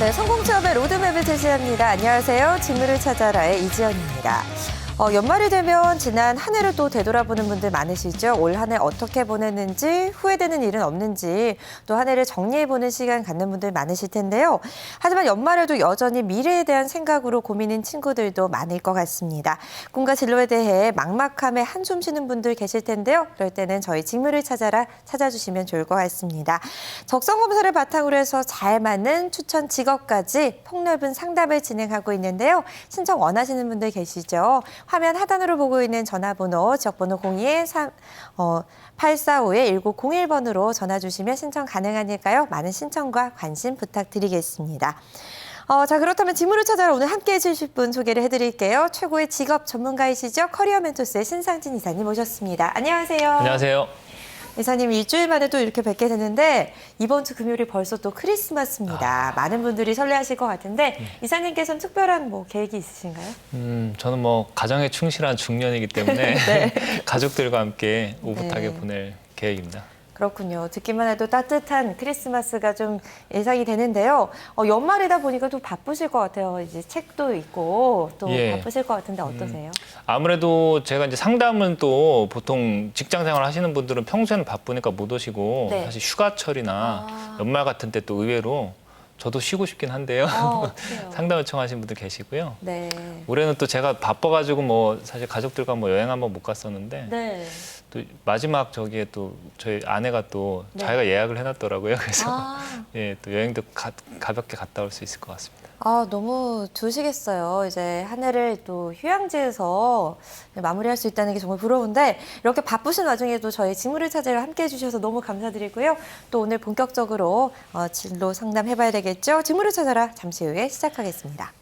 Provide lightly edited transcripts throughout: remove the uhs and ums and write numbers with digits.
네, 성공 취업의 로드맵을 제시합니다. 안녕하세요. 직무를 찾아라의 이지연입니다. 연말이 되면 지난 한 해를 또 되돌아보는 분들 많으시죠? 올 한 해 어떻게 보냈는지, 후회되는 일은 없는지, 또 한 해를 정리해보는 시간 갖는 분들 많으실 텐데요. 하지만 연말에도 여전히 미래에 대한 생각으로 고민인 친구들도 많을 것 같습니다. 꿈과 진로에 대해 막막함에 한숨 쉬는 분들 계실 텐데요. 그럴 때는 저희 직무를 찾아라 찾아주시면 좋을 것 같습니다. 적성검사를 바탕으로 해서 잘 맞는 추천 직업까지 폭넓은 상담을 진행하고 있는데요. 신청 원하시는 분들 계시죠? 화면 하단으로 보고 있는 전화번호, 지역번호 845-1901번으로 전화 주시면 신청 가능하니까요. 많은 신청과 관심 부탁드리겠습니다. 자, 그렇다면 직무를 찾아라 오늘 함께해 주실 분 소개를 해드릴게요. 최고의 직업 전문가이시죠. 커리어 멘토스의 신상진 이사님 모셨습니다. 안녕하세요. 안녕하세요. 이사님 일주일 만에 또 이렇게 뵙게 되는데 이번 주 금요일이 벌써 또 크리스마스입니다. 많은 분들이 설레하실 것 같은데 이사님께서는 특별한 계획이 있으신가요? 저는 가정에 충실한 중년이기 때문에 네. 가족들과 함께 오붓하게 네. 보낼 계획입니다. 그렇군요. 듣기만 해도 따뜻한 크리스마스가 좀 예상이 되는데요. 연말이다 보니까 또 바쁘실 것 같아요. 이제 책도 있고 또 바쁘실 것 같은데 어떠세요? 아무래도 제가 이제 상담은 또 보통 직장 생활 하시는 분들은 평소에는 바쁘니까 못 오시고 네. 사실 휴가철이나 연말 같은 때 또 의외로 저도 쉬고 싶긴 한데요. 어떡해요. 상담 요청하신 분들 계시고요. 네. 올해는 또 제가 바빠가지고 사실 가족들과 여행 한번 못 갔었는데 네. 또 마지막 저기에 또 저희 아내가 또 네. 자기가 예약을 해놨더라고요. 그래서 아. 또 여행도 가볍게 갔다 올 수 있을 것 같습니다. 너무 좋으시겠어요. 이제 한 해를 또 휴양지에서 마무리할 수 있다는 게 정말 부러운데 이렇게 바쁘신 와중에도 저희 직무를 찾아라 함께해 주셔서 너무 감사드리고요. 또 오늘 본격적으로 진로 상담해봐야 되겠죠. 직무를 찾아라 잠시 후에 시작하겠습니다.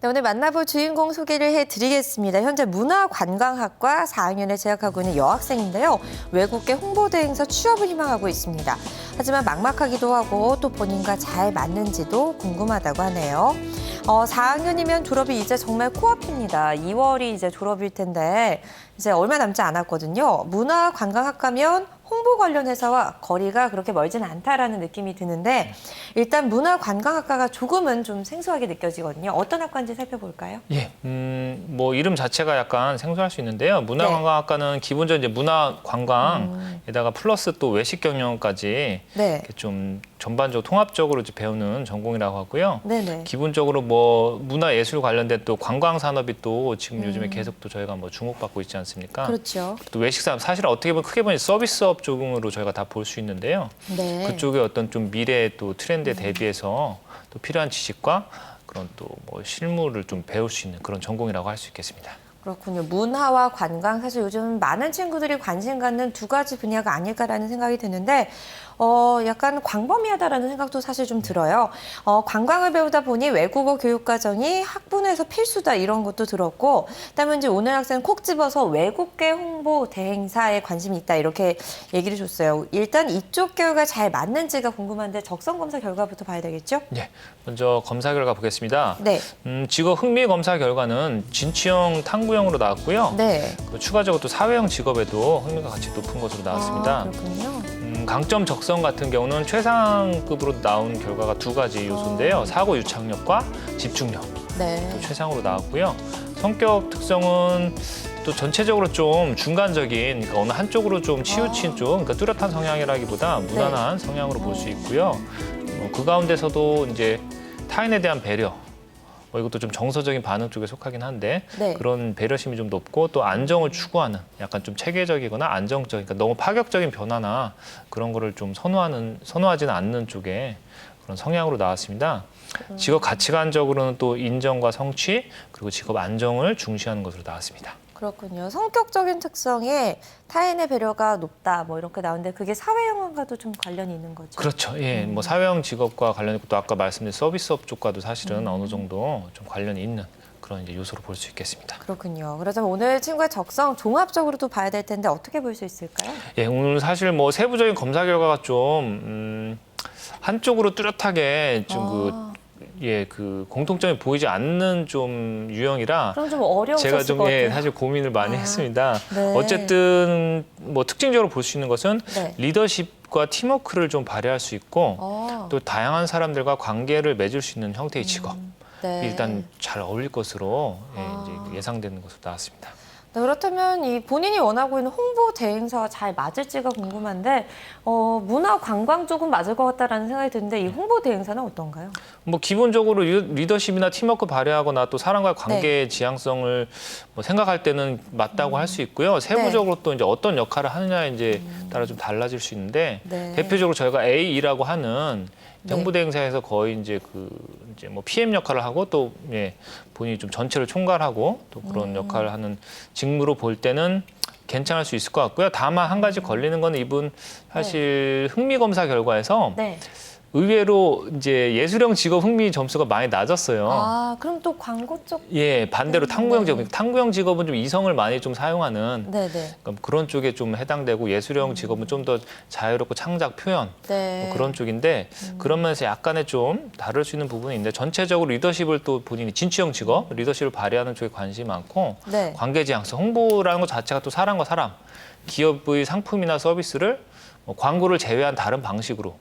네, 오늘 만나볼 주인공 소개를 해드리겠습니다. 현재 문화관광학과 4학년에 재학하고 있는 여학생인데요. 외국계 홍보대 행사 취업을 희망하고 있습니다. 하지만 막막하기도 하고 또 본인과 잘 맞는지도 궁금하다고 하네요. 4학년이면 졸업이 이제 정말 코앞입니다. 2월이 이제 졸업일 텐데 이제 얼마 남지 않았거든요. 문화관광학과면 홍보 관련 회사와 거리가 그렇게 멀지는 않다라는 느낌이 드는데 일단 문화관광학과가 조금은 좀 생소하게 느껴지거든요. 어떤 학과인지 살펴볼까요? 예, 이름 자체가 약간 생소할 수 있는데요. 문화관광학과는 기본적으로 이제 문화관광에다가 플러스 또 외식 경영까지 이렇게 좀 전반적으로 통합적으로 이제 배우는 전공이라고 하고요. 네네. 기본적으로 문화예술 관련된 또 관광 산업이 또 지금 요즘에 계속 또 저희가 주목받고 있지 않습니까? 그렇죠. 또 외식 산업 사실 어떻게 보면 크게 보면 서비스업 쪽으로 저희가 다 볼 수 있는데요. 네. 그쪽에 어떤 좀 미래의 또 트렌드에 대비해서 또 필요한 지식과 그런 또 실무를 좀 배울 수 있는 그런 전공이라고 할 수 있겠습니다. 그렇군요. 문화와 관광 사실 요즘 많은 친구들이 관심 갖는 두 가지 분야가 아닐까라는 생각이 드는데 약간 광범위하다라는 생각도 사실 좀 들어요. 관광을 배우다 보니 외국어 교육 과정이 학부모에서 필수다 이런 것도 들었고 그다음에 이제 오늘 학생 콕 집어서 외국계 홍보 대행사에 관심이 있다 이렇게 얘기를 줬어요. 일단 이쪽 교육과 잘 맞는지가 궁금한데 적성 검사 결과부터 봐야 되겠죠? 네, 먼저 검사 결과 보겠습니다. 네. 직업 흥미 검사 결과는 진취형 탐구형으로 나왔고요. 네. 추가적으로 또 사회형 직업에도 흥미가 같이 높은 것으로 나왔습니다. 그렇군요. 강점 적성 같은 경우는 최상급으로 나온 결과가 두 가지 요소인데요. 사고 유착력과 집중력 네. 또 최상으로 나왔고요. 성격 특성은 또 전체적으로 좀 중간적인, 그러니까 어느 한쪽으로 좀 치우친 쪽, 그러니까 뚜렷한 성향이라기보다 무난한 성향으로 볼 수 있고요. 그 가운데서도 이제 타인에 대한 배려, 이것도 좀 정서적인 반응 쪽에 속하긴 한데 그런 배려심이 좀 높고 또 안정을 추구하는 약간 좀 체계적이거나 안정적인, 그러니까 너무 파격적인 변화나 그런 거를 좀 선호하지는 않는 쪽에 그런 성향으로 나왔습니다. 직업 가치관적으로는 또 인정과 성취 그리고 직업 안정을 중시하는 것으로 나왔습니다. 그렇군요. 성격적인 특성에 타인의 배려가 높다 이렇게 나오는데 그게 사회형과도 좀 관련이 있는 거죠? 그렇죠. 예, 사회형 직업과 관련이 있고 또 아까 말씀드린 서비스업 쪽과도 사실은 어느 정도 좀 관련이 있는 그런 이제 요소로 볼 수 있겠습니다. 그렇군요. 그렇다면 오늘 친구의 적성 종합적으로도 봐야 될 텐데 어떻게 볼 수 있을까요? 예, 오늘 사실 세부적인 검사 결과가 좀 한쪽으로 뚜렷하게 좀 예, 그 공통점이 보이지 않는 좀 유형이라 그럼 좀 어려우셨을 제가 것 좀 같아요. 예, 사실 고민을 많이 했습니다. 네. 어쨌든 뭐 특징적으로 볼 수 있는 것은 네. 리더십과 팀워크를 좀 발휘할 수 있고 또 또 다양한 사람들과 관계를 맺을 수 있는 형태의 직업. 네. 일단 잘 어울릴 것으로 아. 이제 예상되는 것으로 나왔습니다. 네, 그렇다면 이 본인이 원하고 있는 홍보 대행사와 잘 맞을지가 궁금한데 문화 관광 쪽은 맞을 것 같다라는 생각이 드는데 이 홍보 대행사는 어떤가요? 뭐 기본적으로 리더십이나 팀워크 발휘하거나 또 사람과의 관계의 지향성을 뭐 생각할 때는 맞다고 할 수 있고요. 세부적으로 또 이제 어떤 역할을 하느냐에 이제 따라 좀 달라질 수 있는데 네. 대표적으로 저희가 A라고 하는 네. 홍보 대행사에서 거의 이제 이제 뭐 PM 역할을 하고 또 예, 본인이 좀 전체를 총괄하고 또 그런 역할을 하는 직무로 볼 때는 괜찮을 수 있을 것 같고요. 다만 한 가지 걸리는 건 이분 사실 흥미 검사 결과에서 네. 의외로 이제 예술형 직업 흥미 점수가 많이 낮았어요. 아, 그럼 또 광고 쪽? 예, 반대로 탕구형 직업, 탕구형 직업은 좀 이성을 많이 좀 사용하는 네네. 그런 쪽에 좀 해당되고 예술형 직업은 좀 더 자유롭고 창작 표현 네. 뭐 그런 쪽인데 그런 면에서 약간의 좀 다를 수 있는 부분이 있는데 전체적으로 리더십을 또 본인이 진취형 직업, 리더십을 발휘하는 쪽에 관심이 많고 네. 관계 지향성, 홍보라는 것 자체가 또 사람과 사람, 기업의 상품이나 서비스를 광고를 제외한 다른 방식으로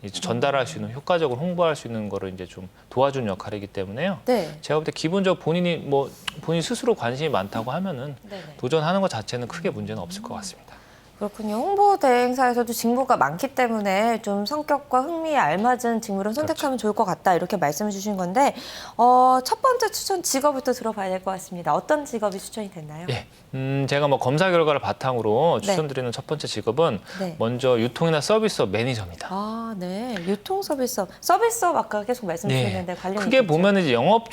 이제 전달할 수 있는 효과적으로 홍보할 수 있는 거를 이제 좀 도와주는 역할이기 때문에요. 네. 제가 볼 때 기본적으로 본인 스스로 관심이 많다고 하면은 네네. 도전하는 것 자체는 크게 문제는 없을 것 같습니다. 그렇군요. 홍보 대행사에서도 직무가 많기 때문에 좀 성격과 흥미에 알맞은 직무를 선택하면 좋을 것 같다 이렇게 말씀해 주신 건데 첫 번째 추천 직업부터 들어봐야 될 것 같습니다. 어떤 직업이 추천이 됐나요? 예, 제가 뭐 검사 결과를 바탕으로 네. 추천드리는 첫 번째 직업은 네. 먼저 유통이나 서비스업 매니저입니다. 아, 네. 유통 서비스업 아까 계속 말씀 주셨는데 관련이 크게 있겠죠? 보면 이제 영업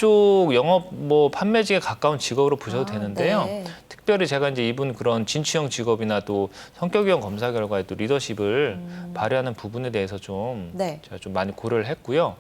뭐 판매직에 가까운 직업으로 보셔도 되는데요. 네. 특별히 제가 이제 이분 그런 진취형 직업이나 또 성격형 검사 결과에 또 리더십을 발휘하는 부분에 대해서 좀 네. 제가 좀 많이 고려를 했고요.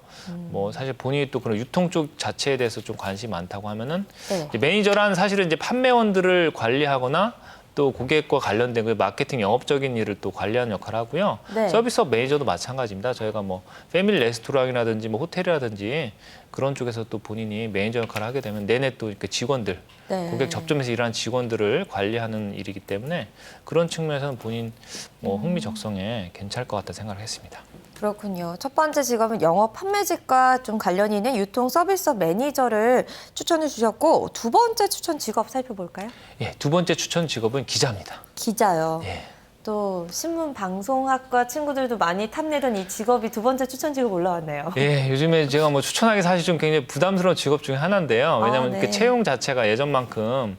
뭐 사실 본인이 또 그런 유통 쪽 자체에 대해서 좀 관심이 많다고 하면은 네. 이제 매니저란 사실은 이제 판매원들을 관리하거나 또 고객과 관련된 그 마케팅 영업적인 일을 또 관리하는 역할을 하고요. 네. 서비스업 매니저도 마찬가지입니다. 저희가 뭐 패밀리 레스토랑이라든지 뭐 호텔이라든지 그런 쪽에서 또 본인이 매니저 역할을 하게 되면 내내 또 이렇게 직원들, 네. 고객 접점에서 일하는 직원들을 관리하는 일이기 때문에 그런 측면에서는 본인 뭐 흥미 적성에 괜찮을 것 같다 생각을 했습니다. 그렇군요. 첫 번째 직업은 영업 판매직과 좀 관련이 있는 유통 서비스업 매니저를 추천해 주셨고 두 번째 추천 직업 살펴볼까요? 예, 두 번째 추천 직업은 기자입니다. 기자요. 예. 또 신문 방송학과 친구들도 많이 탐내던 이 직업이 두 번째 추천 직업 올라왔네요. 예, 요즘에 제가 뭐 추천하기 사실 좀 굉장히 부담스러운 직업 중에 하나인데요. 왜냐하면 네. 그 채용 자체가 예전만큼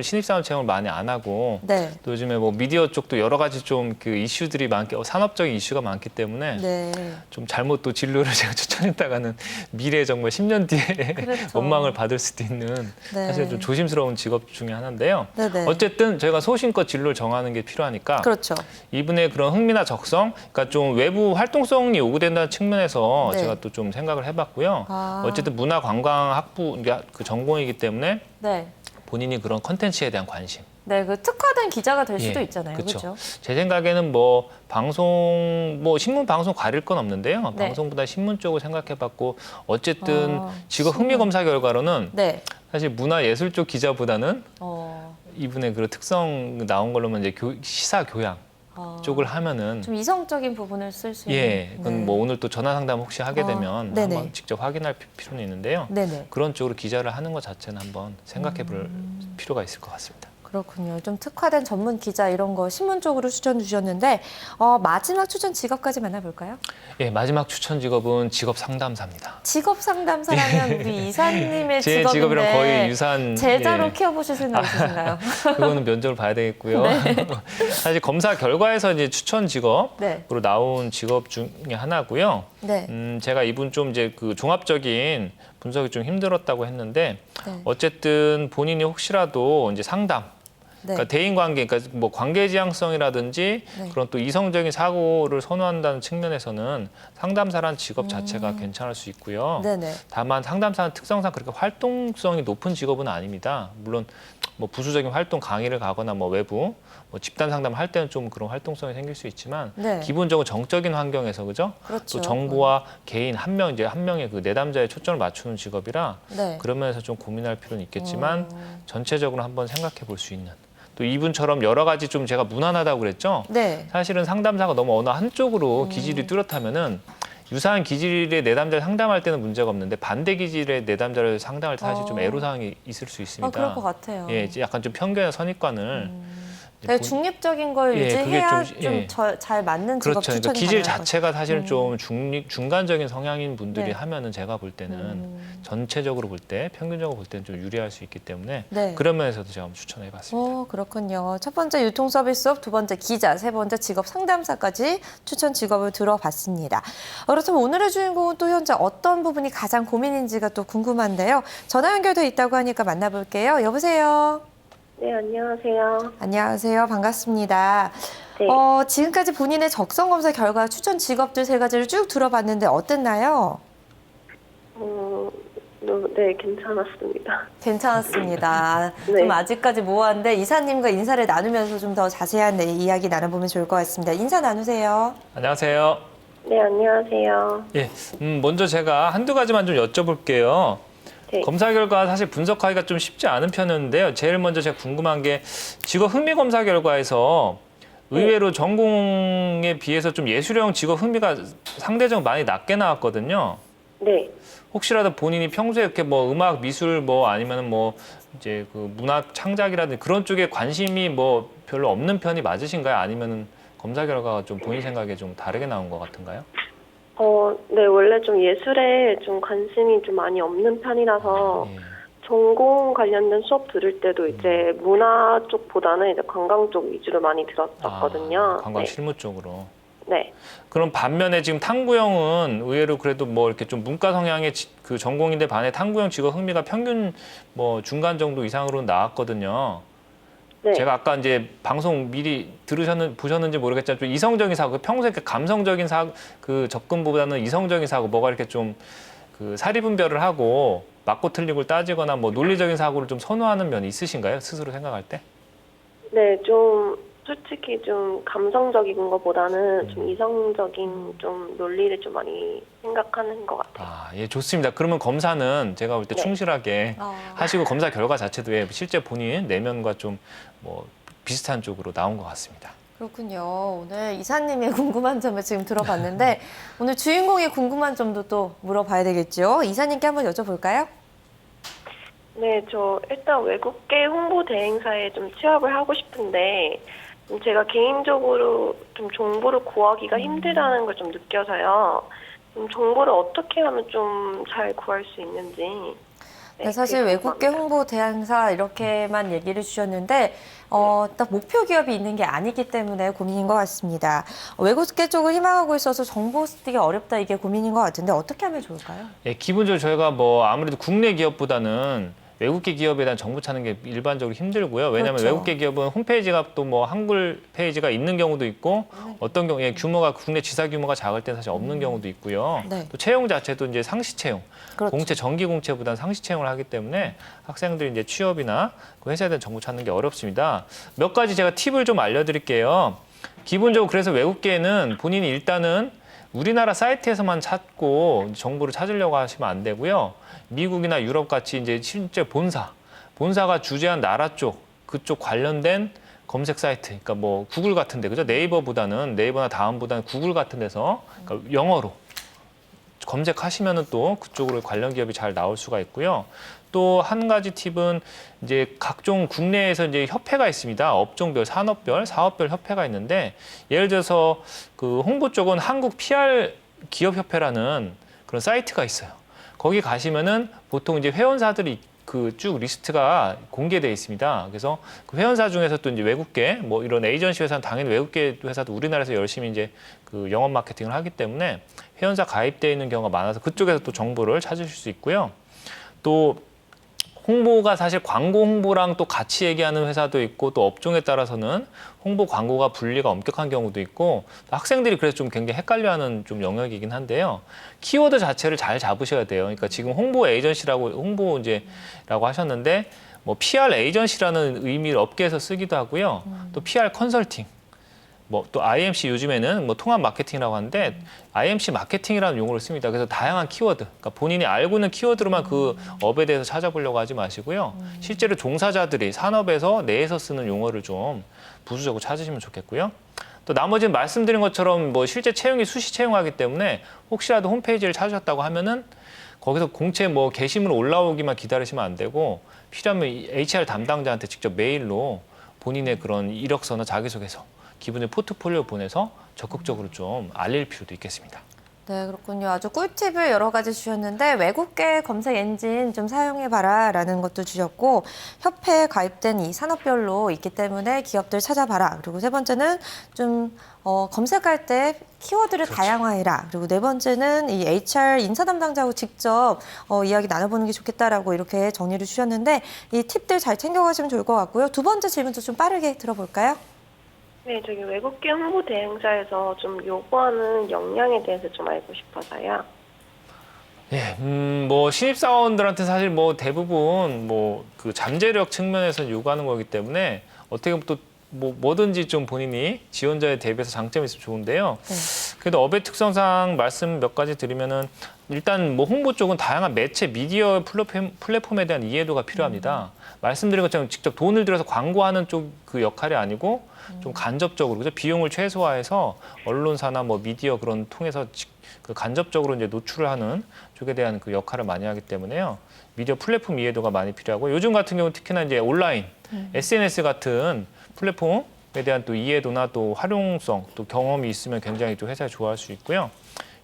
신입사원 채용을 많이 안 하고 네. 또 요즘에 뭐 미디어 쪽도 여러 가지 좀 그 이슈들이 산업적인 이슈가 많기 때문에 네. 좀 잘못 또 진로를 제가 추천했다가는 미래에 정말 10년 뒤에 그렇죠. 원망을 받을 수도 있는 네. 사실 좀 조심스러운 직업 중에 하나인데요. 네네. 어쨌든 저희가 소신껏 진로를 정하는 게 필요하니까 그렇죠. 이분의 그런 흥미나 적성, 그러니까 좀 외부 활동성이 요구된다는 측면에서 네. 제가 또 좀 생각을 해봤고요. 아. 어쨌든 문화관광학부 그 전공이기 때문에 네. 본인이 그런 컨텐츠에 대한 관심. 네, 그 특화된 기자가 될 수도 예, 있잖아요. 그쵸. 그렇죠? 제 생각에는 뭐 방송, 뭐 신문 방송 가릴 건 없는데요. 네. 방송보다 신문 쪽을 생각해봤고 어쨌든 직업 신문. 흥미 검사 결과로는 네. 사실 문화예술 쪽 기자보다는 어, 이분의 그 특성 나온 걸로만 이제 시사 교양 쪽을 하면은 좀 이성적인 부분을 쓸 수 있는. 예, 그건 네. 뭐 오늘 또 전화 상담 혹시 하게 되면 네네. 한번 직접 확인할 필요는 있는데요. 네네. 그런 쪽으로 기자를 하는 것 자체는 한번 생각해볼 필요가 있을 것 같습니다. 그렇군요. 좀 특화된 전문 기자 이런 거 신문 쪽으로 추천 주셨는데 마지막 추천 직업까지 만나볼까요? 예, 마지막 추천 직업은 직업 상담사입니다. 직업 상담사라면 우리 이사님의 제 직업인데 직업이랑 거의 유사한 제자로 예, 키워보실 생각 있으신가요? 그거는 면접을 봐야 되겠고요. 사실 검사 결과에서 이제 추천 직업으로 네. 나온 직업 중에 하나고요. 네. 제가 이분 좀 이제 그 종합적인 분석이 좀 힘들었다고 했는데 네. 어쨌든 본인이 혹시라도 이제 상담 네. 그러니까 대인 관계, 그러니까 뭐 관계 지향성이라든지 네. 그런 또 이성적인 사고를 선호한다는 측면에서는 상담사라는 직업 자체가 괜찮을 수 있고요. 네네. 다만 상담사는 특성상 그렇게 활동성이 높은 직업은 아닙니다. 물론 뭐 부수적인 활동 강의를 가거나 뭐 외부 뭐 집단 상담을 할 때는 좀 그런 활동성이 생길 수 있지만 네. 기본적으로 정적인 환경에서 그죠? 그렇죠. 또 정보와 개인 한 명 이제 한 명의 그 내담자에 초점을 맞추는 직업이라 네. 그런 면에서 좀 고민할 필요는 있겠지만 전체적으로 한번 생각해 볼 수 있는 또 이분처럼 여러 가지 좀 제가 무난하다고 그랬죠? 네. 사실은 상담사가 너무 어느 한쪽으로 기질이 뚜렷하면은 유사한 기질의 내담자를 상담할 때는 문제가 없는데 반대 기질의 내담자를 상담할 때 사실 좀 애로사항이 있을 수 있습니다. 그럴 것 같아요. 예, 이제 약간 좀 편견이나 선입관을 되게 중립적인 걸 예, 그게 유지해야 좀, 좀 예. 잘 맞는 직업 그렇죠. 추천이 그러니까 기질 가능할 자체가 사실은 좀 중간적인 성향인 분들이 네. 하면은 제가 볼 때는 전체적으로 볼 때 평균적으로 볼 때는 좀 유리할 수 있기 때문에 네. 그런 면에서도 제가 한번 추천해봤습니다. 그렇군요. 첫 번째 유통서비스업, 두 번째 기자, 세 번째 직업 상담사까지 추천 직업을 들어봤습니다. 그렇다면 오늘의 주인공은 또 현재 어떤 부분이 가장 고민인지가 또 궁금한데요. 전화 연결돼 있다고 하니까 만나볼게요. 여보세요. 네, 안녕하세요. 안녕하세요. 반갑습니다. 네. 지금까지 본인의 적성검사 결과 추천 직업들 세 가지를 쭉 들어봤는데 어땠나요? 네, 괜찮았습니다. 괜찮았습니다. 네. 좀 아직까지 모호한데 이사님과 인사를 나누면서 좀 더 자세한 이야기 나눠보면 좋을 것 같습니다. 인사 나누세요. 안녕하세요. 네, 안녕하세요. 예, 먼저 제가 한두 가지만 좀 여쭤볼게요. 네. 검사 결과 사실 분석하기가 좀 쉽지 않은 편이었는데요. 제일 먼저 제가 궁금한 게 직업 흥미 검사 결과에서 의외로 전공에 비해서 좀 예술형 직업 흥미가 상대적으로 많이 낮게 나왔거든요. 네. 혹시라도 본인이 평소에 이렇게 뭐 음악, 미술 뭐 아니면은 뭐 이제 그 문학 창작이라든지 그런 쪽에 관심이 뭐 별로 없는 편이 맞으신가요? 아니면은 검사 결과가 좀 본인 생각에 좀 다르게 나온 것 같은가요? 네, 원래 좀 예술에 좀 관심이 좀 많이 없는 편이라서 예. 전공 관련된 수업 들을 때도 이제 문화 쪽보다는 이제 관광 쪽 위주로 많이 들었었거든요. 관광 네. 실무 쪽으로. 네. 그럼 반면에 지금 탕구형은 의외로 그래도 뭐 이렇게 좀 문과 성향의 그 전공인데 반해 탕구형 직업 흥미가 평균 뭐 중간 정도 이상으로 나왔거든요. 네. 제가 아까 이제 방송 미리 보셨는지 모르겠지만 좀 이성적인 사고, 평소에 이렇게 감성적인 그 접근보다는 이성적인 사고, 뭐가 이렇게 좀 그 사리분별을 하고 맞고 틀리고를 따지거나 뭐 논리적인 사고를 좀 선호하는 면이 있으신가요? 스스로 생각할 때? 네, 좀 솔직히 좀 감성적인 것보다는 좀 이성적인 좀 논리를 좀 많이 생각하는 것 같아요. 예, 좋습니다. 그러면 검사는 제가 볼 때 네. 충실하게 하시고 검사 결과 자체도 실제 본인 내면과 좀 뭐 비슷한 쪽으로 나온 것 같습니다. 그렇군요. 오늘 이사님의 궁금한 점을 지금 들어봤는데 오늘 주인공의 궁금한 점도 또 물어봐야 되겠죠. 이사님께 한번 여쭤볼까요? 네, 저 일단 외국계 홍보 대행사에 좀 취업을 하고 싶은데 제가 개인적으로 좀 정보를 구하기가 힘들다는 걸 좀 느껴서요. 좀 정보를 어떻게 하면 좀 잘 구할 수 있는지. 네, 사실 그게 외국계 궁금합니다. 홍보 대행사 이렇게만 얘기를 주셨는데 딱 목표 기업이 있는 게 아니기 때문에 고민인 것 같습니다. 외국계 쪽을 희망하고 있어서 정보 쓰기가 어렵다 이게 고민인 것 같은데 어떻게 하면 좋을까요? 예, 기본적으로 저희가 뭐 아무래도 국내 기업보다는 외국계 기업에 대한 정보 찾는 게 일반적으로 힘들고요. 왜냐하면 그렇죠. 외국계 기업은 홈페이지가 또 뭐 한글 페이지가 있는 경우도 있고 어떤 경우에 규모가 국내 지사 규모가 작을 때는 사실 없는 경우도 있고요. 네. 또 채용 자체도 이제 상시 채용, 그렇죠. 공채 정기 공채보다는 상시 채용을 하기 때문에 학생들이 이제 취업이나 그 회사에 대한 정보 찾는 게 어렵습니다. 몇 가지 제가 팁을 좀 알려드릴게요. 기본적으로 그래서 외국계는 본인이 일단은 우리나라 사이트에서만 찾고 정보를 찾으려고 하시면 안 되고요. 미국이나 유럽 같이 이제 실제 본사가 주재한 나라 쪽, 그쪽 관련된 검색 사이트, 그러니까 뭐 구글 같은데, 그죠? 네이버나 다음보다는 구글 같은 데서 그러니까 영어로 검색하시면은 또 그쪽으로 관련 기업이 잘 나올 수가 있고요. 또 한 가지 팁은 이제 각종 국내에서 이제 협회가 있습니다. 업종별, 산업별, 사업별 협회가 있는데 예를 들어서 그 홍보 쪽은 한국 PR 기업협회라는 그런 사이트가 있어요. 거기 가시면은 보통 이제 회원사들이 그 쭉 리스트가 공개되어 있습니다. 그래서 그 회원사 중에서 또 이제 외국계 뭐 이런 에이전시 회사는 당연히 외국계 회사도 우리나라에서 열심히 이제 그 영업 마케팅을 하기 때문에 회원사 가입되어 있는 경우가 많아서 그쪽에서 또 정보를 찾으실 수 있고요. 또 홍보가 사실 광고 홍보랑 또 같이 얘기하는 회사도 있고 또 업종에 따라서는 홍보 광고가 분리가 엄격한 경우도 있고 학생들이 그래서 좀 굉장히 헷갈려하는 좀 영역이긴 한데요. 키워드 자체를 잘 잡으셔야 돼요. 그러니까 지금 홍보 에이전시라고 홍보 이제라고 하셨는데 뭐 PR 에이전시라는 의미를 업계에서 쓰기도 하고요. 또 PR 컨설팅. 뭐 또 IMC 요즘에는 뭐 통합 마케팅이라고 하는데 IMC 마케팅이라는 용어를 씁니다. 그래서 다양한 키워드, 그러니까 본인이 알고 있는 키워드로만 그 업에 대해서 찾아보려고 하지 마시고요. 실제로 종사자들이 산업에서 내에서 쓰는 용어를 좀 부수적으로 찾으시면 좋겠고요. 또 나머지는 말씀드린 것처럼 뭐 실제 채용이 수시 채용하기 때문에 혹시라도 홈페이지를 찾으셨다고 하면은 거기서 공채 뭐 게시물 올라오기만 기다리시면 안 되고 필요하면 HR 담당자한테 직접 메일로 본인의 그런 이력서나 자기소개서, 기본적인 포트폴리오 보내서 적극적으로 좀 알릴 필요도 있겠습니다. 네, 그렇군요. 아주 꿀팁을 여러 가지 주셨는데 외국계 검색 엔진 좀 사용해봐라라는 것도 주셨고 협회에 가입된 이 산업별로 있기 때문에 기업들 찾아봐라. 그리고 세 번째는 좀 검색할 때 키워드를 다양화해라. 그리고 네 번째는 이 HR 인사 담당자하고 직접 이야기 나눠보는 게 좋겠다라고 이렇게 정리를 주셨는데 이 팁들 잘 챙겨가시면 좋을 것 같고요. 두 번째 질문도 좀 빠르게 들어볼까요? 네, 저기 외국계 홍보 대행사에서 좀 요구하는 역량에 대해서 좀 알고 싶어서요. 예, 뭐 신입사원들한테 사실 뭐 대부분 뭐 그 잠재력 측면에서 요구하는 거기 때문에 어떻게 보면 또 뭐든지 좀 본인이 지원자에 대비해서 장점이 있으면 좋은데요. 그래도 업의 특성상 말씀 몇 가지 드리면은 일단 뭐 홍보 쪽은 다양한 매체, 미디어 플랫폼에 대한 이해도가 필요합니다. 말씀드린 것처럼 직접 돈을 들여서 광고하는 쪽 그 역할이 아니고 좀 간접적으로 그죠? 비용을 최소화해서 언론사나 뭐 미디어 그런 통해서 그 간접적으로 이제 노출을 하는 쪽에 대한 그 역할을 많이 하기 때문에요. 미디어 플랫폼 이해도가 많이 필요하고 요즘 같은 경우 특히나 이제 온라인, SNS 같은 플랫폼에 대한 또 이해도나 또 활용성, 또 경험이 있으면 굉장히 또 회사에 좋아할 수 있고요.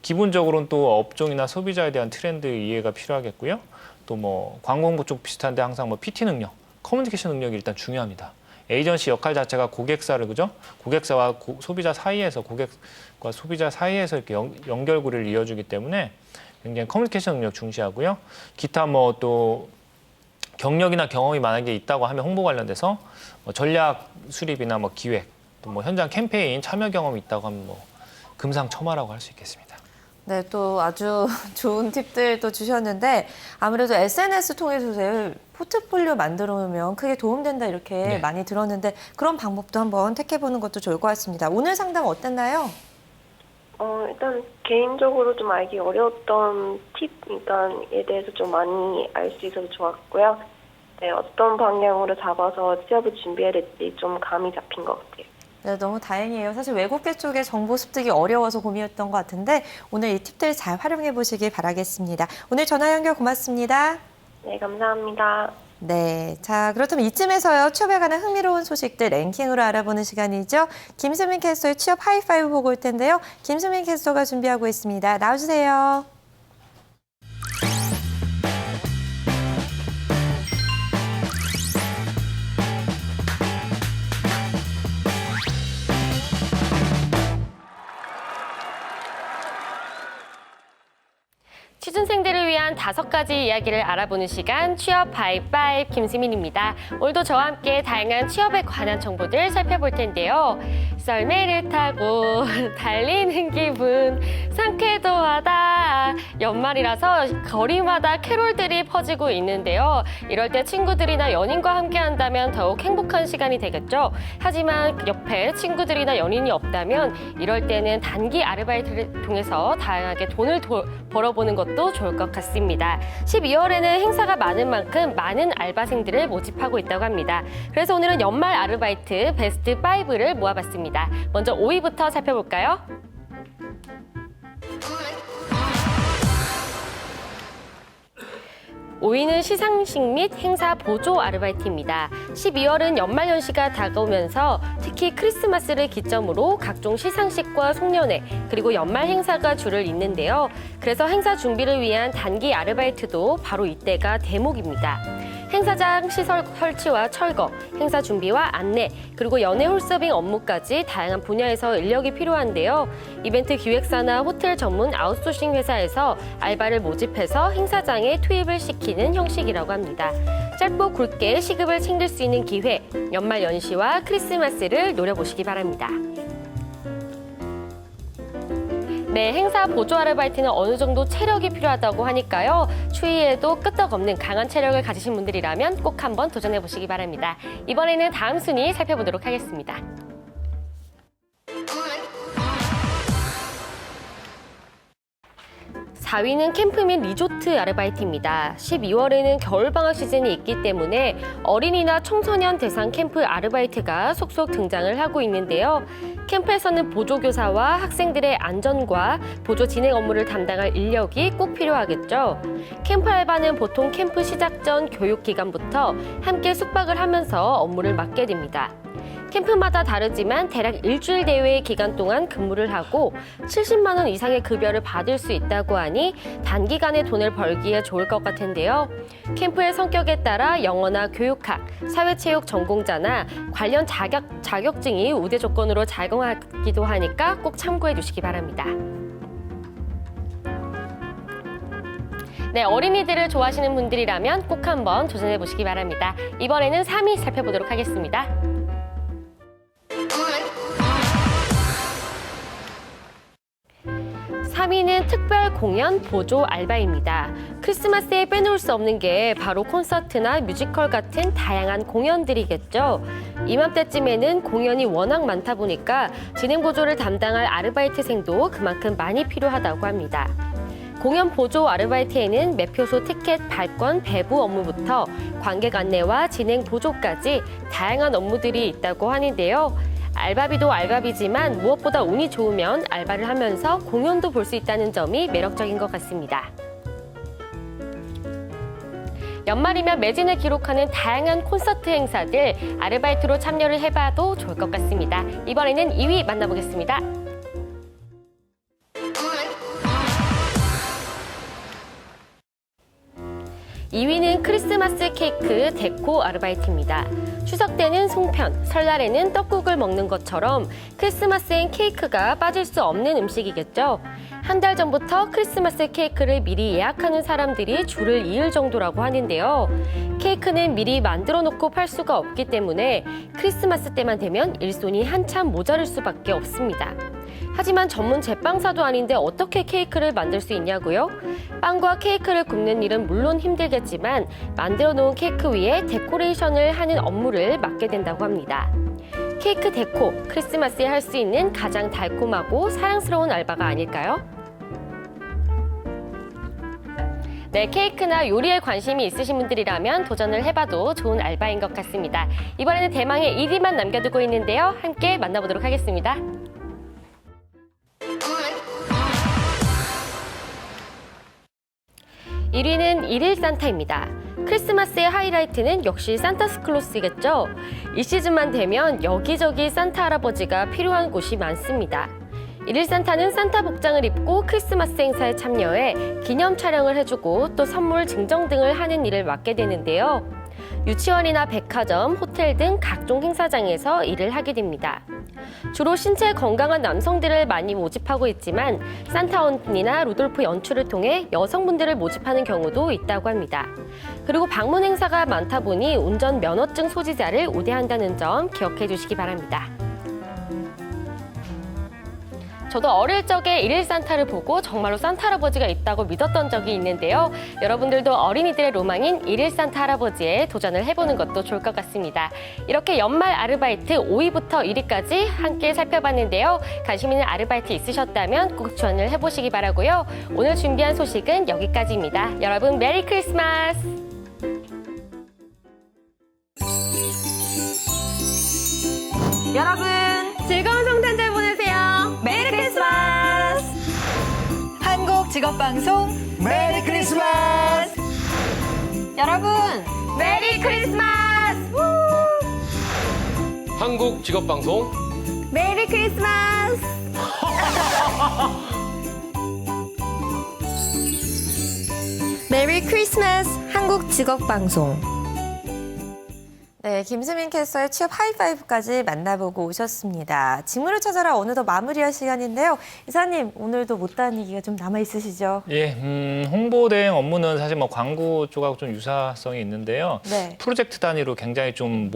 기본적으로는 또 업종이나 소비자에 대한 트렌드 이해가 필요하겠고요. 또 뭐 광고 홍보 쪽 비슷한데 항상 뭐 PT 능력, 커뮤니케이션 능력이 일단 중요합니다. 에이전시 역할 자체가 고객사를 그죠? 고객사와 소비자 사이에서 고객과 소비자 사이에서 이렇게 연결고리를 이어주기 때문에 굉장히 커뮤니케이션 능력 중시하고요. 기타 뭐 또 경력이나 경험이 만약에 있다고 하면 홍보 관련돼서 뭐 전략 수립이나 뭐 기획, 또 뭐 현장 캠페인 참여 경험이 있다고 하면 뭐 금상첨화라고 할 수 있겠습니다. 네, 또 아주 좋은 팁들도 주셨는데 아무래도 SNS 통해서 포트폴리오 만들어 놓으면 크게 도움된다 이렇게 네. 많이 들었는데 그런 방법도 한번 택해보는 것도 좋을 것 같습니다. 오늘 상담 어땠나요? 일단 개인적으로 좀 알기 어려웠던 팁에 대해서 좀 많이 알 수 있어서 좋았고요. 네, 어떤 방향으로 잡아서 취업을 준비해야 될지 좀 감이 잡힌 것 같아요. 네, 너무 다행이에요. 사실 외국계 쪽에 정보 습득이 어려워서 고민이었던 것 같은데 오늘 이 팁들 잘 활용해 보시길 바라겠습니다. 오늘 전화 연결 고맙습니다. 네, 감사합니다. 네, 자 그렇다면 이쯤에서요 취업에 관한 흥미로운 소식들 랭킹으로 알아보는 시간이죠. 김수민 캐스터의 취업 하이파이브 보고 올 텐데요. 김수민 캐스터가 준비하고 있습니다. 나와주세요. 취준생들을 위한 5가지 이야기를 알아보는 시간 취업 하이파이브 김수민입니다. 오늘도 저와 함께 다양한 취업에 관한 정보들 살펴볼 텐데요. 썰매를 타고 달리는 기분 상쾌도 하다. 연말이라서 거리마다 캐롤들이 퍼지고 있는데요. 이럴 때 친구들이나 연인과 함께 한다면 더욱 행복한 시간이 되겠죠. 하지만 옆에 친구들이나 연인이 없다면 이럴 때는 단기 아르바이트를 통해서 다양하게 돈을 벌어보는 것도 좋을 것 같습니다. 12월에는 행사가 많은 만큼 많은 알바생들을 모집하고 있다고 합니다. 그래서 오늘은 연말 아르바이트 베스트 5를 모아봤습니다. 먼저 5위부터 살펴볼까요? 5위는 시상식 및 행사 보조 아르바이트입니다. 12월은 연말 연시가 다가오면서 특히 크리스마스를 기점으로 각종 시상식과 송년회 그리고 연말 행사가 줄을 잇는데요. 그래서 행사 준비를 위한 단기 아르바이트도 바로 이때가 대목입니다. 행사장 시설 설치와 철거, 행사 준비와 안내, 그리고 연예 홀서빙 업무까지 다양한 분야에서 인력이 필요한데요. 이벤트 기획사나 호텔 전문 아웃소싱 회사에서 알바를 모집해서 행사장에 투입을 시키는 형식이라고 합니다. 짧고 굵게 시급을 챙길 수 있는 기회, 연말 연시와 크리스마스를 노려보시기 바랍니다. 네, 행사 보조 아르바이트는 어느 정도 체력이 필요하다고 하니까요. 추위에도 끄떡없는 강한 체력을 가지신 분들이라면 꼭 한번 도전해 보시기 바랍니다. 이번에는 다음 순위 살펴보도록 하겠습니다. 4위는 캠프 및 리조트 아르바이트입니다. 12월에는 겨울방학 시즌이 있기 때문에 어린이나 청소년 대상 캠프 아르바이트가 속속 등장을 하고 있는데요. 캠프에서는 보조교사와 학생들의 안전과 보조 진행 업무를 담당할 인력이 꼭 필요하겠죠. 캠프 알바는 보통 캠프 시작 전 교육 기간부터 함께 숙박을 하면서 업무를 맡게 됩니다. 캠프마다 다르지만 대략 일주일 내외의 기간 동안 근무를 하고 70만 원 이상의 급여를 받을 수 있다고 하니 단기간에 돈을 벌기에 좋을 것 같은데요. 캠프의 성격에 따라 영어나 교육학, 사회체육 전공자나 관련 자격증이 우대 조건으로 작용하기도 하니까 꼭 참고해 주시기 바랍니다. 네, 어린이들을 좋아하시는 분들이라면 꼭 한번 도전해 보시기 바랍니다. 이번에는 3위 살펴보도록 하겠습니다. 3위는 특별 공연 보조 알바입니다. 크리스마스에 빼놓을 수 없는 게 바로 콘서트나 뮤지컬 같은 다양한 공연들이겠죠. 이맘때쯤에는 공연이 워낙 많다 보니까 진행 보조를 담당할 아르바이트생도 그만큼 많이 필요하다고 합니다. 공연 보조 아르바이트에는 매표소 티켓 발권 배부 업무부터 관객 안내와 진행 보조까지 다양한 업무들이 있다고 하는데요. 알바비도 알바비지만 무엇보다 운이 좋으면 알바를 하면서 공연도 볼 수 있다는 점이 매력적인 것 같습니다. 연말이면 매진을 기록하는 다양한 콘서트 행사들 아르바이트로 참여를 해봐도 좋을 것 같습니다. 이번에는 2위 만나보겠습니다. 2위는 크리스마스 케이크 데코 아르바이트입니다. 추석 때는 송편, 설날에는 떡국을 먹는 것처럼 크리스마스엔 케이크가 빠질 수 없는 음식이겠죠. 한 달 전부터 크리스마스 케이크를 미리 예약하는 사람들이 줄을 이을 정도라고 하는데요. 케이크는 미리 만들어 놓고 팔 수가 없기 때문에 크리스마스 때만 되면 일손이 한참 모자랄 수밖에 없습니다. 하지만 전문 제빵사도 아닌데 어떻게 케이크를 만들 수 있냐고요? 빵과 케이크를 굽는 일은 물론 힘들겠지만 만들어 놓은 케이크 위에 데코레이션을 하는 업무를 맡게 된다고 합니다. 케이크 데코, 크리스마스에 할 수 있는 가장 달콤하고 사랑스러운 알바가 아닐까요? 네, 케이크나 요리에 관심이 있으신 분들이라면 도전을 해봐도 좋은 알바인 것 같습니다. 이번에는 대망의 1위만 남겨두고 있는데요. 함께 만나보도록 하겠습니다. 1위는 일일 산타입니다. 크리스마스의 하이라이트는 역시 산타스클로스겠죠. 이 시즌만 되면 여기저기 산타 할아버지가 필요한 곳이 많습니다. 일일 산타는 산타 복장을 입고 크리스마스 행사에 참여해 기념 촬영을 해주고 또 선물 증정 등을 하는 일을 맡게 되는데요. 유치원이나 백화점, 호텔 등 각종 행사장에서 일을 하게 됩니다. 주로 신체 건강한 남성들을 많이 모집하고 있지만 산타 언니나 루돌프 연출을 통해 여성분들을 모집하는 경우도 있다고 합니다. 그리고 방문 행사가 많다 보니 운전 면허증 소지자를 우대한다는 점 기억해 주시기 바랍니다. 저도 어릴 적에 일일 산타를 보고 정말로 산타 할아버지가 있다고 믿었던 적이 있는데요. 여러분들도 어린이들의 로망인 일일 산타 할아버지에 도전을 해보는 것도 좋을 것 같습니다. 이렇게 연말 아르바이트 5위부터 1위까지 함께 살펴봤는데요. 관심 있는 아르바이트 있으셨다면 꼭 지원을 해보시기 바라고요. 오늘 준비한 소식은 여기까지입니다. 여러분 메리 크리스마스! 여러분 즐거운 성탄절 보내세요. 메리 크리스마스! 한국 직업방송 메리 크리스마스! 여러분 메리 크리스마스! 한국 직업방송 메리 크리스마스! 메리 크리스마스 한국 직업방송 네, 김수민 캐스터의 취업 하이파이브까지 만나보고 오셨습니다. 직무를 찾아라 어느덧 마무리할 시간인데요. 이사님, 오늘도 못다한 얘기가 좀 남아있으시죠? 예, 홍보 대행 업무는 사실 뭐 광고 쪽하고 좀 유사성이 있는데요. 네. 프로젝트 단위로 굉장히 좀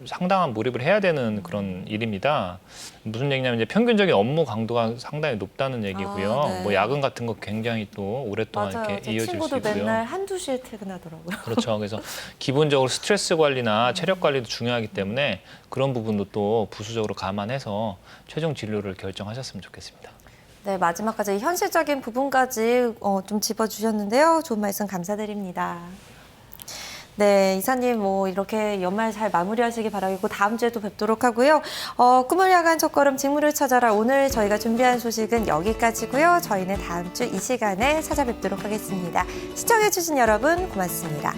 상당한 몰입을 해야 되는 그런 일입니다. 무슨 얘기냐면 이제 평균적인 업무 강도가 상당히 높다는 얘기고요. 아, 네. 뭐 야근 같은 거 굉장히 또 오랫동안 맞아요. 이렇게 제 이어질 수 친구도 있고요. 맨날 한두 시에 퇴근하더라고요. 그렇죠. 그래서 기본적으로 스트레스 관리나 체력 관리도 중요하기 때문에 그런 부분도 또 부수적으로 감안해서 최종 진로를 결정하셨으면 좋겠습니다. 네, 마지막까지 현실적인 부분까지 좀 짚어주셨는데요. 좋은 말씀 감사드립니다. 네, 이사님 뭐 이렇게 연말 잘 마무리하시기 바라겠고 다음 주에 또 뵙도록 하고요. 꿈을 향한 첫걸음 직무를 찾아라. 오늘 저희가 준비한 소식은 여기까지고요. 저희는 다음 주 이 시간에 찾아뵙도록 하겠습니다. 시청해주신 여러분 고맙습니다.